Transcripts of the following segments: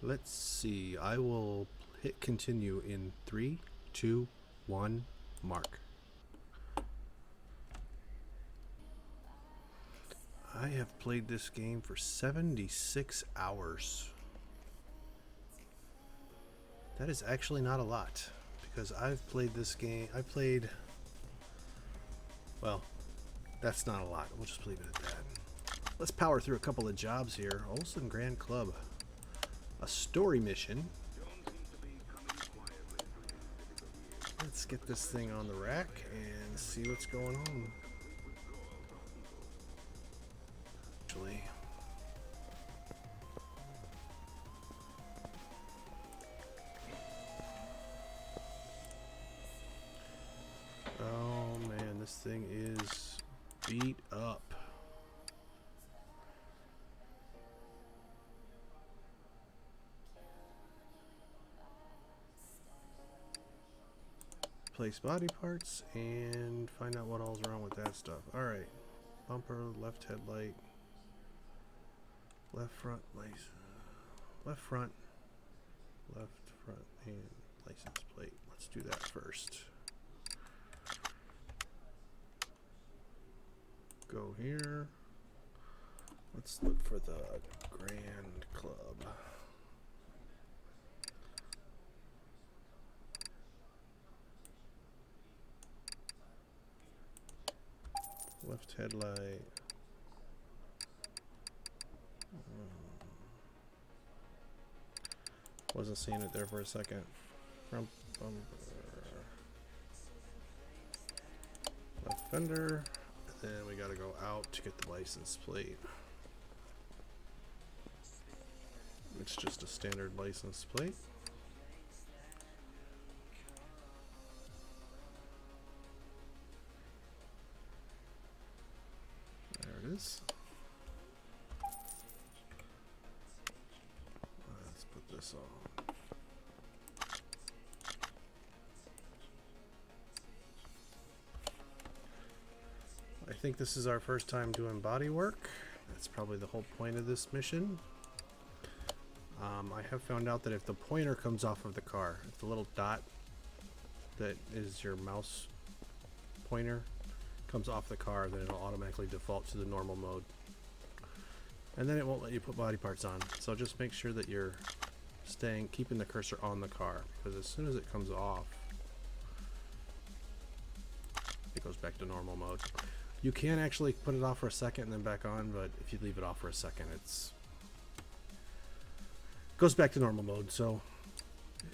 Let's see. I will hit continue in 3, 2, 1, mark. I have played this game for 76 hours. That is actually not a lot because I've played this game. Well, that's not a lot. We'll just leave it at that. Let's power through a couple of jobs here. Olsen Grand Club. A story mission. Let's get this thing on the rack and see what's going on. Actually, oh man, this thing is beat up. Place body parts and find out what all's wrong with that stuff. Alright. Bumper, left headlight, left front license, left front and license plate. Let's do that first. Go here. Let's look for the Grand Club. Left headlight. Wasn't seeing it there for a second. Front bumper. Left fender. And then we gotta go out to get the license plate. It's just a standard license plate. There it is. Let's put this on. I think this is our first time doing body work. That's probably the whole point of this mission. I have found out that if the pointer comes off of the car, if the little dot that is your mouse pointer comes off the car, then it'll automatically default to the normal mode. And then it won't let you put body parts on. So just make sure that you're keeping the cursor on the car, because as soon as it comes off, it goes back to normal mode. You can actually put it off for a second and then back on, but if you leave it off for a second, it goes back to normal mode. So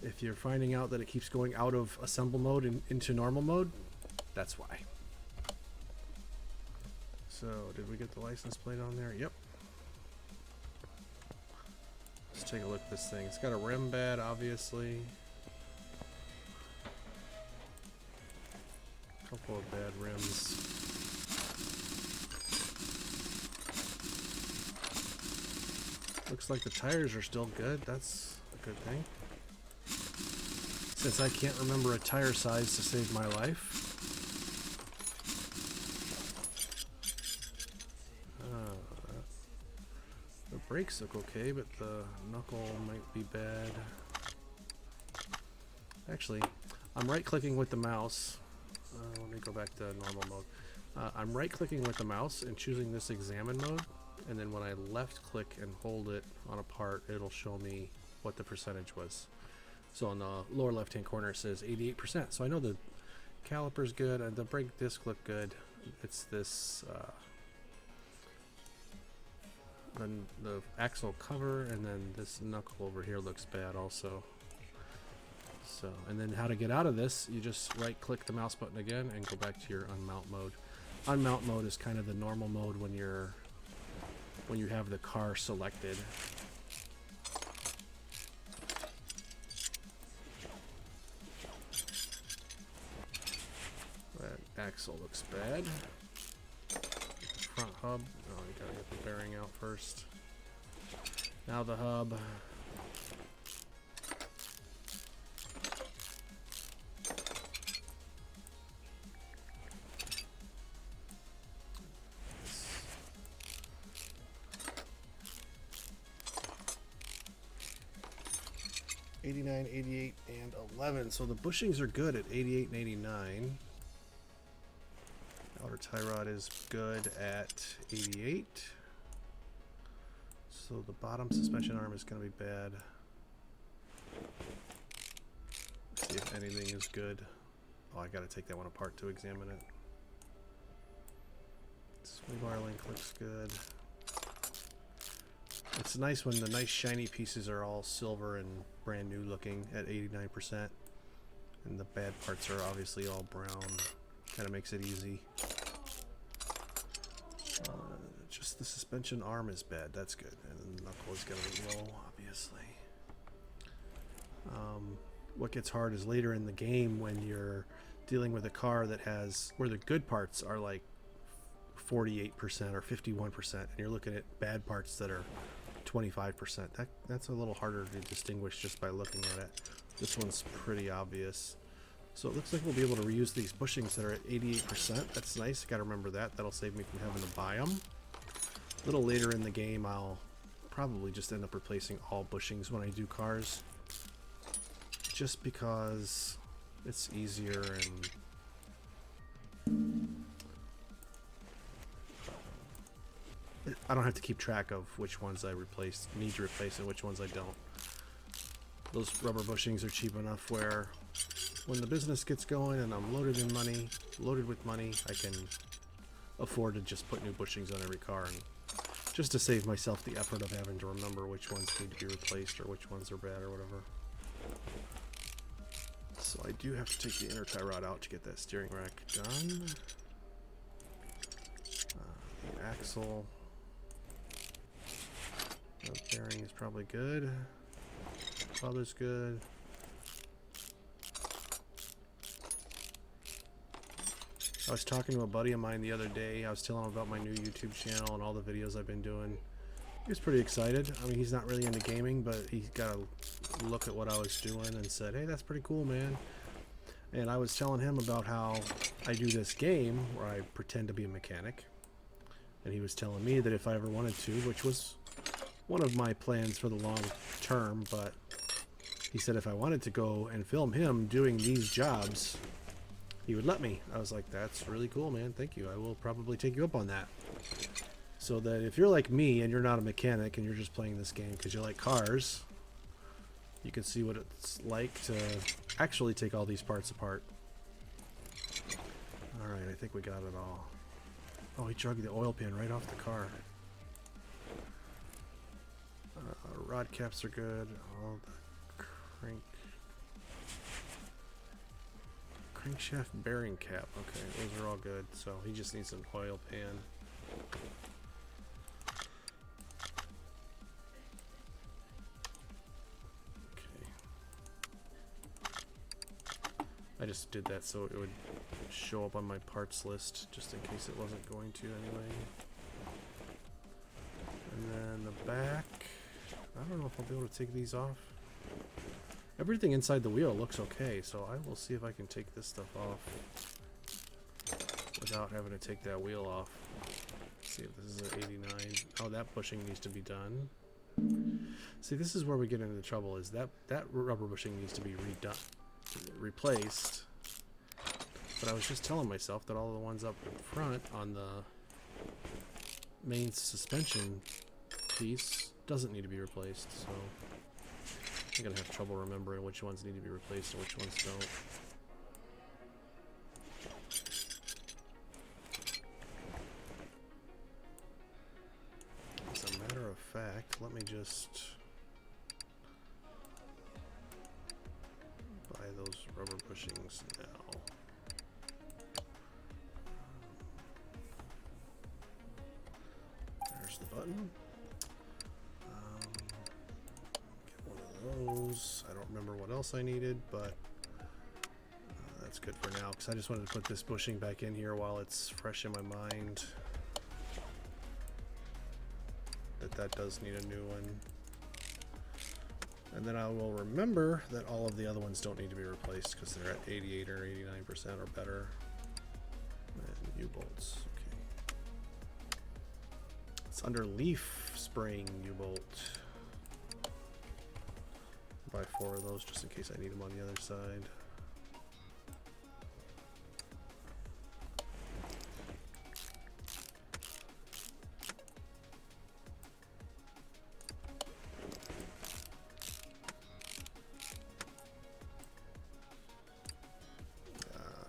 if you're finding out that it keeps going out of assemble mode and into normal mode, that's why. So did we get the license plate on there? Yep. Let's take a look at this thing. It's got a rim bed, obviously. A couple of bad rims. Looks like the tires are still good. That's a good thing. Since I can't remember a tire size to save my life. The brakes look okay, but the knuckle might be bad. Actually, I'm right-clicking with the mouse. Let me go back to normal mode. I'm right-clicking with the mouse and choosing this examine mode. And then when I left click and hold it on a part, it'll show me what the percentage was. So on the lower left hand corner it says 88%. So I know the caliper's good and the brake disc look good. It's this then the axle cover, and then this knuckle over here looks bad also. So, and then how to get out of this, you just right click the mouse button again and go back to your unmount mode. Unmount mode is kind of the normal mode when you have the car selected. That axle looks bad. Front hub. Oh, you gotta get the bearing out first. Now the hub. 89, 88, and 11. So the bushings are good at 88 and 89. Outer tie rod is good at 88. So the bottom suspension arm is going to be bad. Let's see if anything is good. Oh, I got to take that one apart to examine it. Sway bar link looks good. It's nice when the nice shiny pieces are all silver and brand new looking at 89%. And the bad parts are obviously all brown. Kind of makes it easy. Just the suspension arm is bad. That's good. And the knuckle is going to be low, obviously. What gets hard is later in the game when you're dealing with a car that has, where the good parts are like 48% or 51%, and you're looking at bad parts that are 25%. That's a little harder to distinguish just by looking at it. This one's pretty obvious. So it looks like we'll be able to reuse these bushings that are at 88%. That's nice. Got to remember that. That'll save me from having to buy them. A little later in the game, I'll probably just end up replacing all bushings when I do cars, just because it's easier and I don't have to keep track of which ones I need to replace and which ones I don't. Those rubber bushings are cheap enough where when the business gets going and I'm loaded with money, I can afford to just put new bushings on every car, and just to save myself the effort of having to remember which ones need to be replaced or which ones are bad or whatever. So I do have to take the inner tie rod out to get that steering rack done. The axle, the bearing is probably good. Club is good. I was talking to a buddy of mine the other day. I was telling him about my new YouTube channel and all the videos I've been doing. He was pretty excited. I mean, he's not really into gaming, but he got a look at what I was doing and said, "Hey, that's pretty cool, man." And I was telling him about how I do this game where I pretend to be a mechanic. And he was telling me that if I ever wanted to, which was one of my plans for the long term, but he said if I wanted to go and film him doing these jobs, he would let me. I was like, that's really cool, man. Thank you. I will probably take you up on that. So that if you're like me and you're not a mechanic and you're just playing this game because you like cars, you can see what it's like to actually take all these parts apart. Alright, I think we got it all. Oh, he drug the oil pan right off the car. Rod caps are good. All the crankshaft bearing cap. Okay, those are all good. So he just needs an oil pan. I just did that so it would show up on my parts list, just in case it wasn't going to anyway. And then the back, I don't know if I'll be able to take these off. Everything inside the wheel looks okay, so I will see if I can take this stuff off without having to take that wheel off. Let's see if this is an 89. Oh, that bushing needs to be done. See, this is where we get into trouble, is that rubber bushing needs to be replaced. But I was just telling myself that all the ones up in front on the main suspension piece doesn't need to be replaced, so I'm gonna have trouble remembering which ones need to be replaced and which ones don't. As a matter of fact, let me just buy those rubber bushings now. There's the button. Get one of those. I don't remember what else I needed, but that's good for now, because I just wanted to put this bushing back in here while it's fresh in my mind. That does need a new one. And then I will remember that all of the other ones don't need to be replaced because they're at 88 or 89% or better. And U-bolts. Okay. It's under leaf spraying U-bolt. Buy 4 of those just in case I need them on the other side.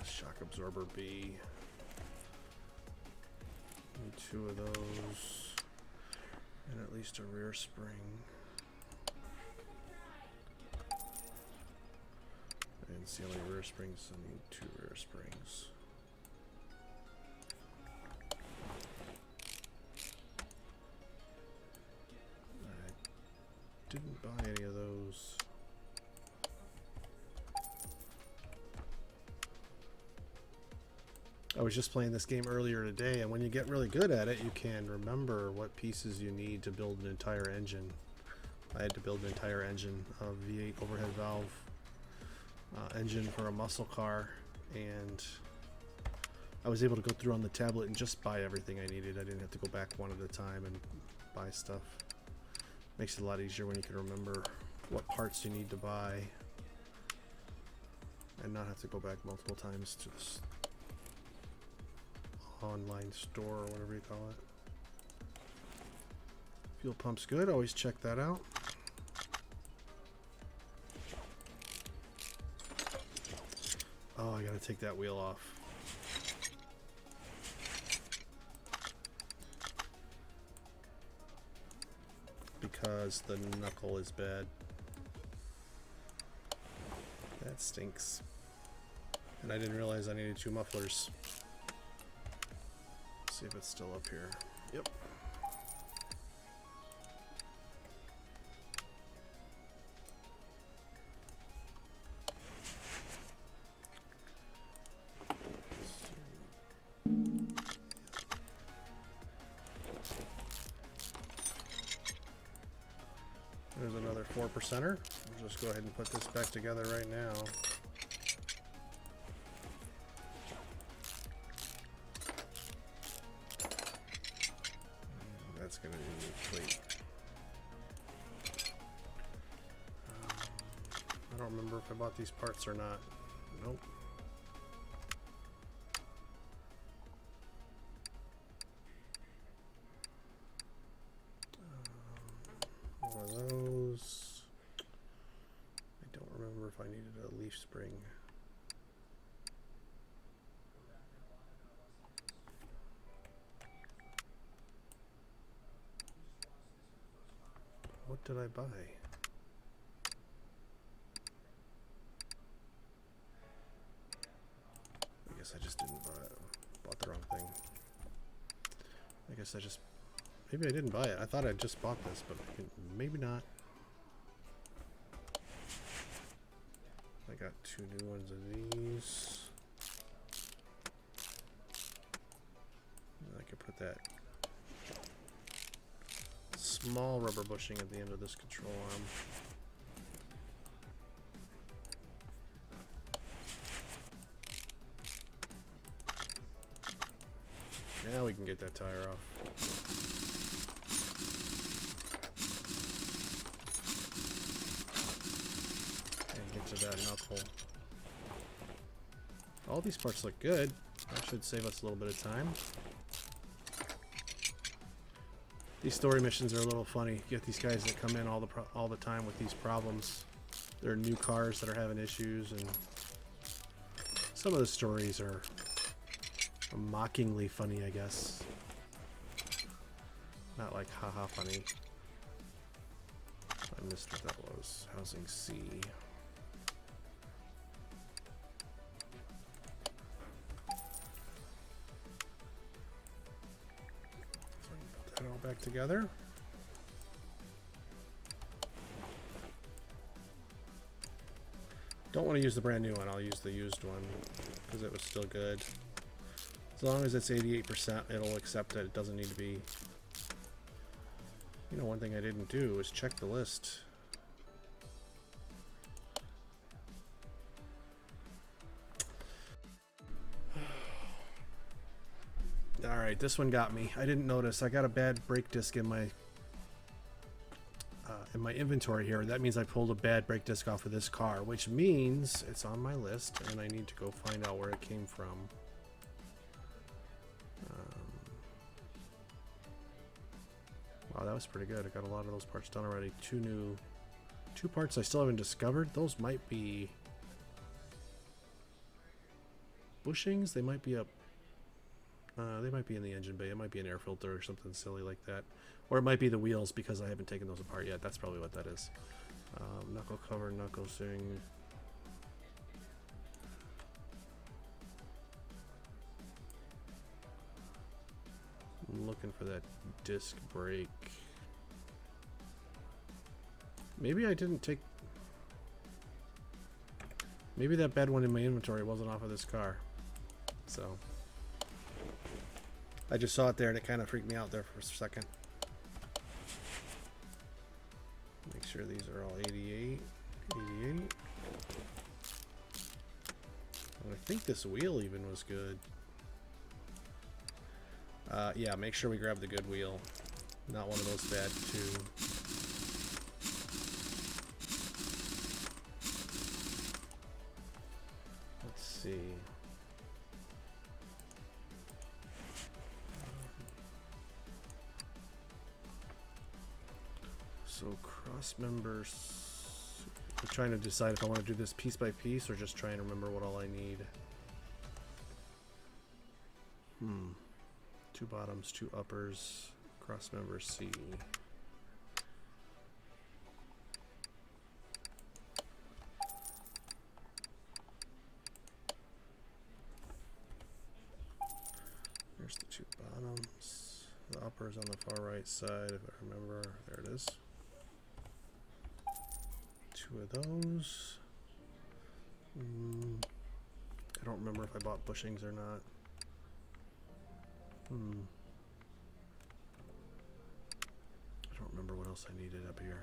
Shock absorber B. Need 2 of those. And at least a rear spring. And see how many rear springs. I need 2 rear springs. I didn't buy any of those. I was just playing this game earlier today, and when you get really good at it, you can remember what pieces you need to build an entire engine. I had to build an entire engine, a V8 overhead valve engine for a muscle car, and I was able to go through on the tablet and just buy everything I needed. I didn't have to go back one at a time and buy stuff. Makes it a lot easier when you can remember what parts you need to buy and not have to go back multiple times to this online store or whatever you call it. Fuel pump's good, always check that out. Oh, I gotta take that wheel off. Because the knuckle is bad. That stinks. And I didn't realize I needed 2 mufflers. See if it's still up here. Yep. There's another 4%er. We'll just go ahead and put this back together right now. That's going to be a plate. I don't remember if I bought these parts or not. Nope. One of those. I don't remember if I needed a leaf spring. What did I buy? I guess I just didn't buy it. Bought the wrong thing. I guess I just... Maybe I didn't buy it. I thought I just bought this, but maybe not. I got 2 new ones of these. I could put that small rubber bushing at the end of this control arm. Now we can get that tire off. And get to that knuckle. All these parts look good. That should save us a little bit of time. These story missions are a little funny. You get these guys that come in all the time with these problems. There are new cars that are having issues, and some of the stories are mockingly funny, I guess. Not like haha funny. I missed what that was. Housing C. Put that all back together. Don't want to use the brand new one. I'll use the used one because it was still good. As long as it's 88%, it'll accept that it doesn't need to be. You know, one thing I didn't do is check the list. Alright, this one got me. I didn't notice. I got a bad brake disc in my in my inventory here. That means I pulled a bad brake disc off of this car, which means it's on my list and I need to go find out where it came from. Wow, that was pretty good. I got a lot of those parts done already. Two parts I still haven't discovered. Those might be bushings. They might be up. They might be in the engine bay. It might be an air filter or something silly like that. Or it might be the wheels because I haven't taken those apart yet. That's probably what that is. Knuckle cover, knuckle swing. I'm looking for that disc brake. Maybe I didn't take... Maybe that bad one in my inventory wasn't off of this car. So... I just saw it there and it kind of freaked me out there for a second. Make sure these are all 88. 88. And I think this wheel even was good. Yeah, make sure we grab the good wheel. Not one of those bad too. Let's see. So cross members. I'm trying to decide if I want to do this piece by piece or just try and remember what all I need. Two bottoms, two uppers, cross member C. There's the two bottoms. The uppers on the far right side, if I remember. There it is. Two of those. I don't remember if I bought bushings or not. I don't remember what else I needed up here.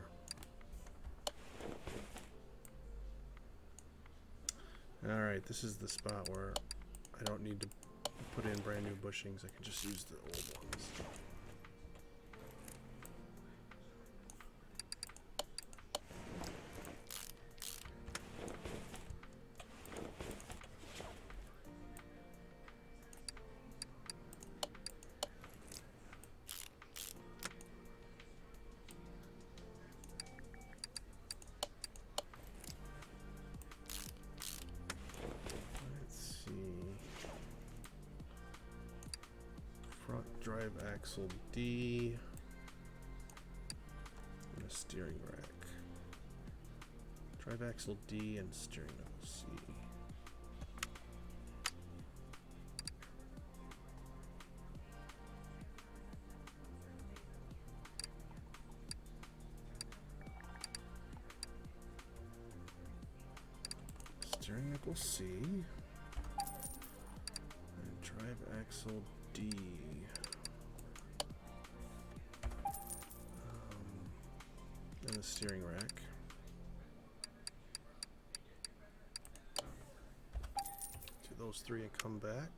Alright, this is the spot where I don't need to put in brand new bushings. I can just use the old ones. Drive axle D and a steering rack. Drive axle D and steering knuckle C. Steering knuckle C and drive axle D. And the steering rack. Do those three and come back.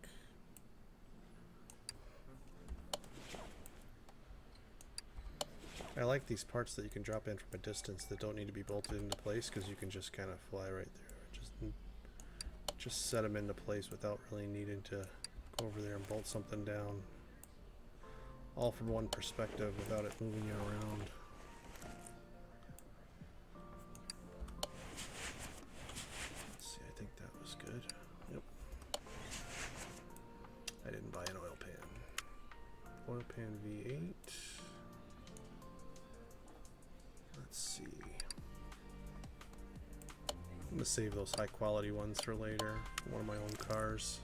I like these parts that you can drop in from a distance that don't need to be bolted into place because you can just kind of fly right there. Just set them into place without really needing to go over there and bolt something down. All from one perspective without it moving you around. Good. Yep. I didn't buy an oil pan. Oil pan V8. Let's see. I'm gonna save those high quality ones for later. One of my own cars.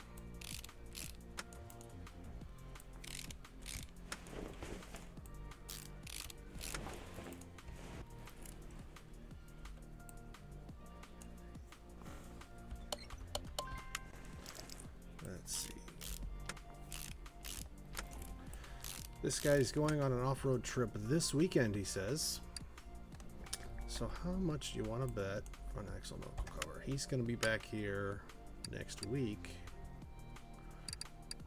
This guy's going on an off-road trip this weekend, he says. So how much do you want to bet on axle knuckle cover? He's going to be back here next week.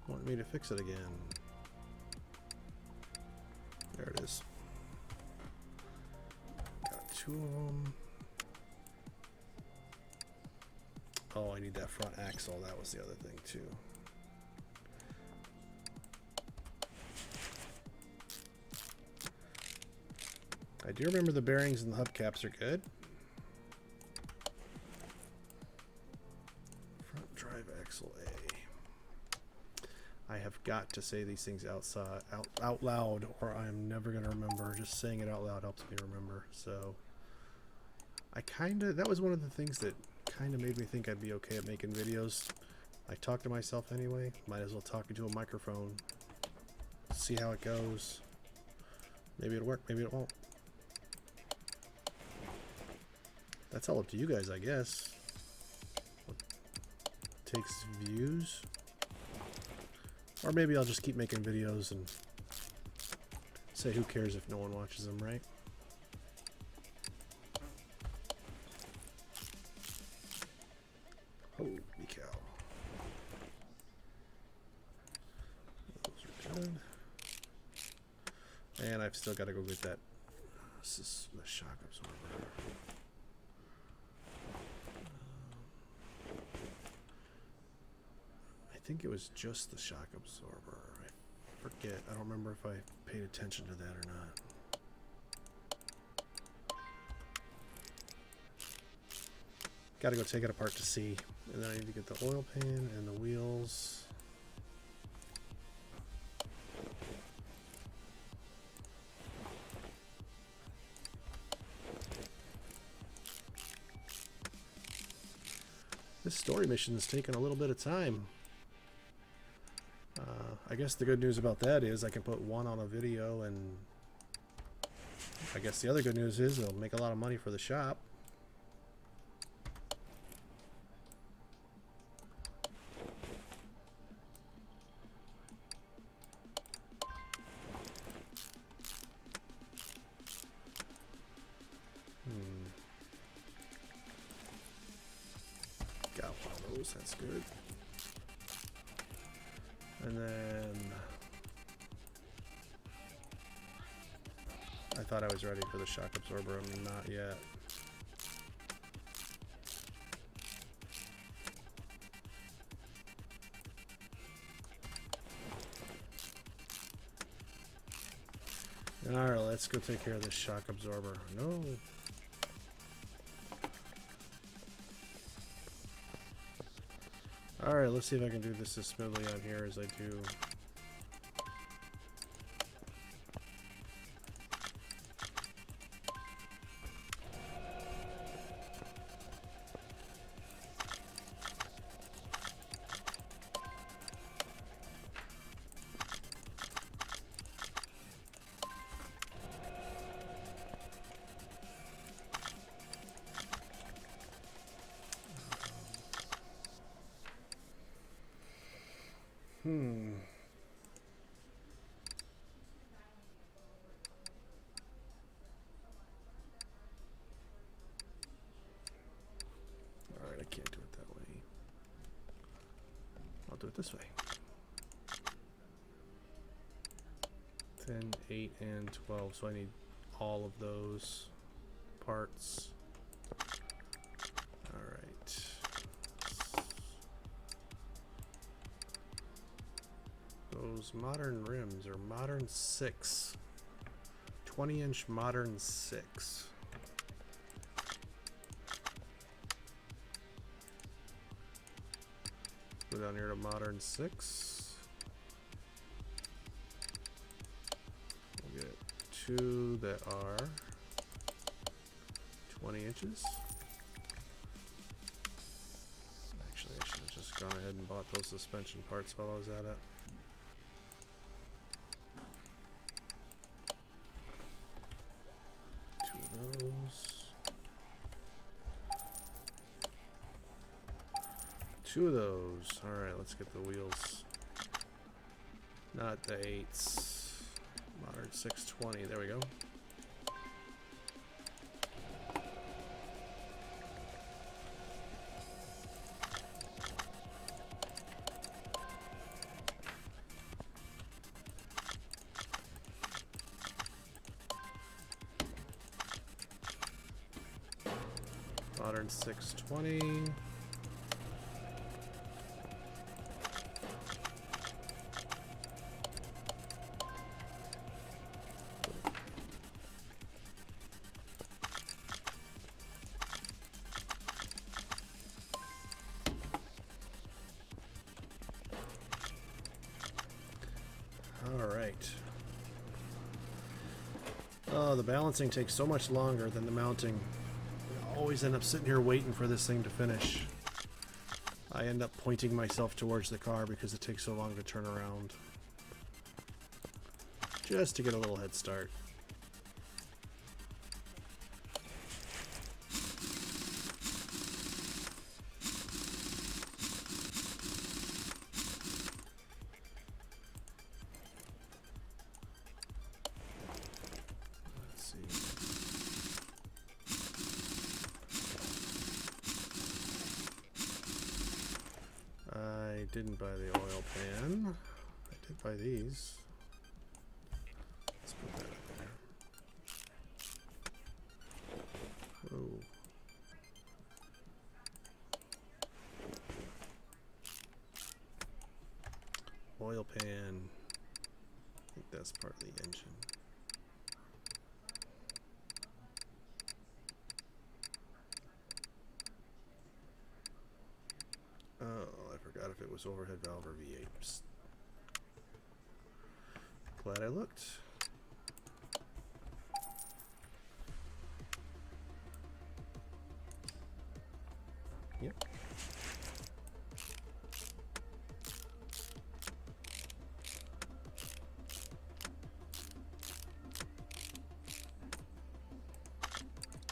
Want me to fix it again. There it is. 2 of them. Oh, I need that front axle. That was the other thing too. I do remember the bearings and the hubcaps are good. Front drive axle A. I have got to say these things out loud, or I'm never going to remember. Just saying it out loud helps me remember. So that was one of the things that kind of made me think I'd be okay at making videos. I talk to myself anyway. Might as well talk into a microphone. See how it goes. Maybe it'll work, maybe it won't. That's all up to you guys, I guess. What takes views? Or maybe I'll just keep making videos and say who cares if no one watches them, right? Holy cow. Those are good. And I've still got to go get that. This is the shock absorber. I think it was just the shock absorber. I forget. I don't remember if I paid attention to that or not. Got to go take it apart to see. And then I need to get the oil pan and the wheels. This story mission is taking a little bit of time. I guess the good news about that is I can put one on a video, and I guess the other good news is it'll make a lot of money for the shop. Got one of those, that's good. And then I thought I was ready for the shock absorber. I'm not yet. Alright, let's go take care of this shock absorber. No. Alright, let's see if I can do this as smoothly on here as I do. Alright, I can't do it that way. I'll do it this way. 10, 8, and 12. So I need all of those parts. Alright. Those modern rims are modern 6. 20-inch modern 6. Go down here to modern 6. We'll get 2 that are 20 inches. Actually, I should have just gone ahead and bought those suspension parts while I was at it. Two of those. Alright, let's get the wheels. Not the 8s. Modern 620. There we go. Modern 620. Alright. Oh, the balancing takes so much longer than the mounting. I always end up sitting here waiting for this thing to finish. I end up pointing myself towards the car because it takes so long to turn around. Just to get a little head start. I didn't buy the oil pan. I did buy these. Let's put that in there. Oh. Oil pan. I think that's part of the engine. Oh, I forgot if it was overhead valve or V8. Psst. Glad I looked. Yep.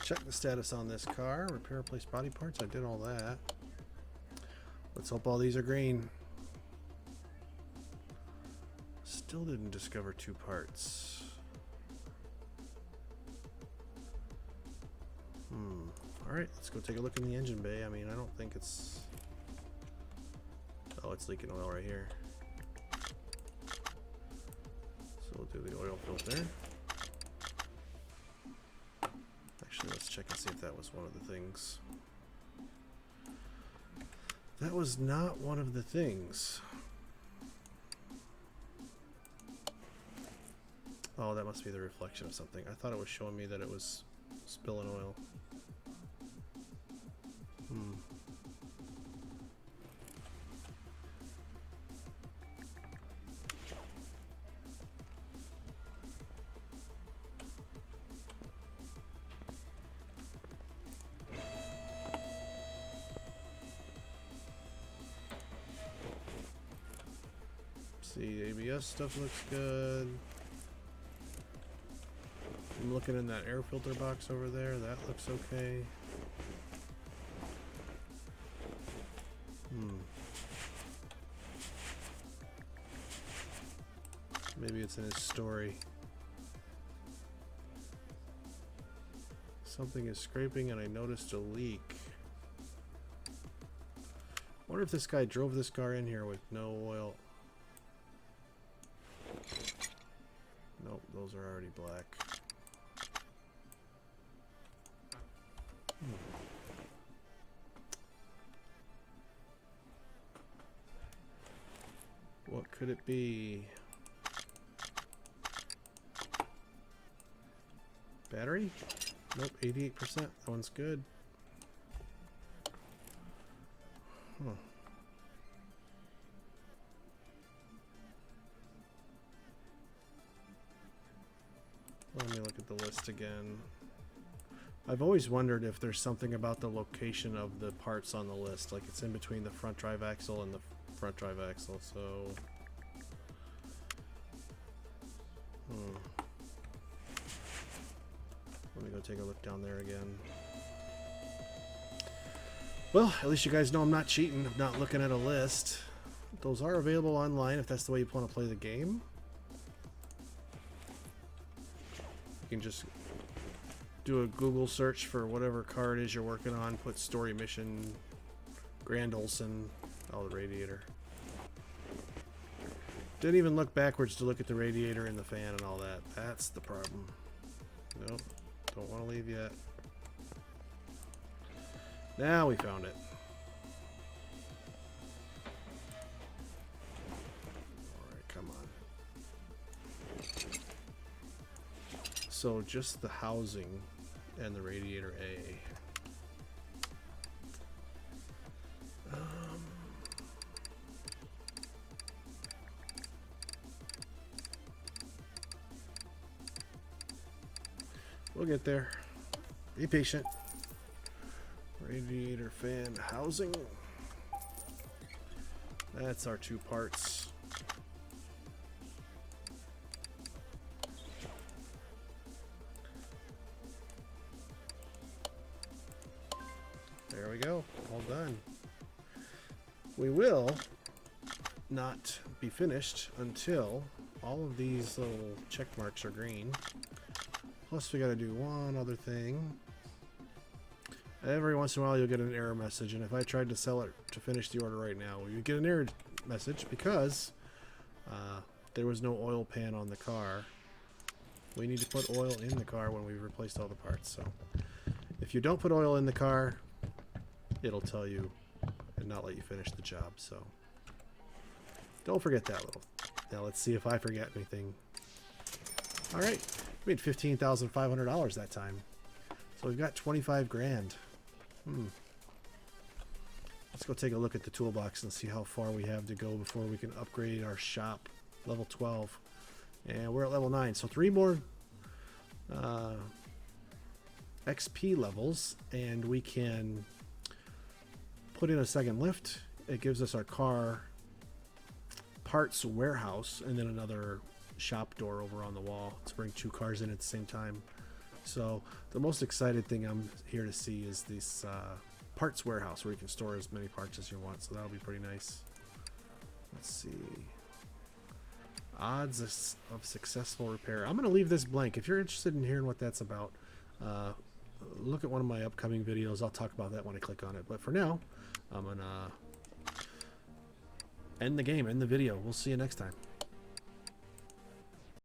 Check the status on this car. Repair, replace body parts. I did all that. Let's hope all these are green. Still didn't discover two parts. Alright, let's go take a look in the engine bay. I mean, I don't think it's... Oh, it's leaking oil right here. So we'll do the oil filter. Actually, let's check and see if that was one of the things. That was not one of the things. Oh, that must be the reflection of something. I thought it was showing me that it was spilling oil. See, ABS stuff looks good. I'm looking in that air filter box over there. That looks okay. Maybe it's in his story. Something is scraping and I noticed a leak. I wonder if this guy drove this car in here with no oil. Nope, those are already black. What could it be? Battery? Nope, 88%. That one's good. Huh. Let me look at the list again. I've always wondered if there's something about the location of the parts on the list, like it's in between the front drive axle and the front drive axle, so... Let me go take a look down there again. Well, at least you guys know I'm not cheating. I'm not looking at a list. Those are available online if that's the way you want to play the game. You can just do a Google search for whatever car it is you're working on. Put story mission, Grand Olsen, oh, the radiator. Didn't even look backwards to look at the radiator and the fan and all that. That's the problem. Nope. Don't want to leave yet. Now we found it. Alright, come on. So just the housing and the radiator A. We'll get there. Be patient. Radiator, fan, housing. That's our 2 parts. There we go. All done. We will not be finished until all of these little check marks are green. Plus we got to do one other thing. Every once in a while you'll get an error message, and if I tried to sell it to finish the order right now, you get an error message because there was no oil pan on the car. We need to put oil in the car when we've replaced all the parts. So if you don't put oil in the car, it'll tell you and not let you finish the job. So don't forget that little. Now let's see if I forget anything. All right, we made $15,500 that time. So we've got 25 grand. Let's go take a look at the toolbox and see how far we have to go before we can upgrade our shop. Level 12. And we're at level 9. So 3 more XP levels and we can put in a second lift. It gives us our car parts warehouse and then another shop door over on the wall to bring 2 cars in at the same time. So the most excited thing I'm here to see is this parts warehouse where you can store as many parts as you want. So that'll be pretty nice. Let's see. Odds of successful repair. I'm going to leave this blank. If you're interested in hearing what that's about, look at one of my upcoming videos. I'll talk about that when I click on it. But for now, I'm going to end the game, end the video. We'll see you next time.